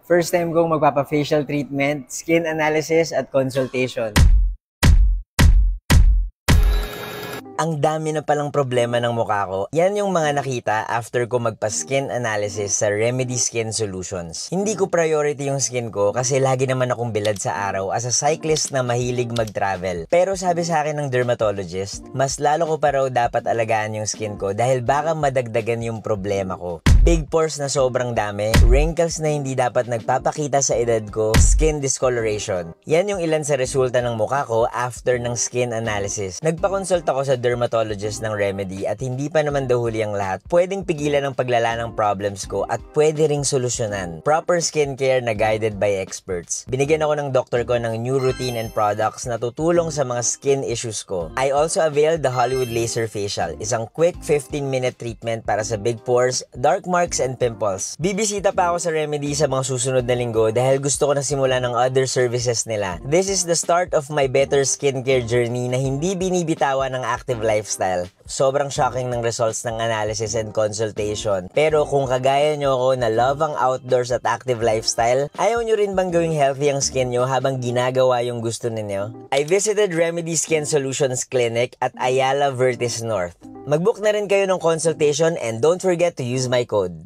First time kong magpapa-facial treatment, skin analysis at consultation. Ang dami na palang problema ng mukha ko. Yan yung mga nakita after ko magpa-skin analysis sa Remedy Skin Solutions. Hindi ko priority yung skin ko kasi lagi naman akong bilad sa araw as a cyclist na mahilig mag-travel. Pero sabi sa akin ng dermatologist, mas lalo ko pa raw dapat alagaan yung skin ko dahil baka madagdagan yung problema ko. Big pores na sobrang dami, wrinkles na hindi dapat nagpapakita sa edad ko, skin discoloration. Yan yung ilan sa resulta ng mukha ko after ng skin analysis. Nagpa-consult ako sa dermatologist ng Remedy at hindi pa naman daw huli ang lahat. Pwedeng pigilan ang paglala ng problems ko at pwede ring solusyonan. Proper skincare na guided by experts. Binigyan ako ng doktor ko ng new routine and products na tutulong sa mga skin issues ko. I also availed the Hollywood Laser Facial, isang quick 15-minute treatment para sa big pores, dark marks, and pimples. Bibisita pa ako sa Remedy sa mga susunod na linggo dahil gusto ko na simulan ng other services nila. This is the start of my better skincare journey na hindi binibitawan ng active lifestyle. Sobrang shocking ng results ng analysis and consultation. Pero kung kagaya nyo ako na love ang outdoors at active lifestyle, ayaw nyo rin bang gawing healthy ang skin nyo habang ginagawa yung gusto ninyo? I visited Remedy Skin Solutions Clinic at Ayala Vertis North. Mag-book na rin kayo ng consultation and don't forget to use my code.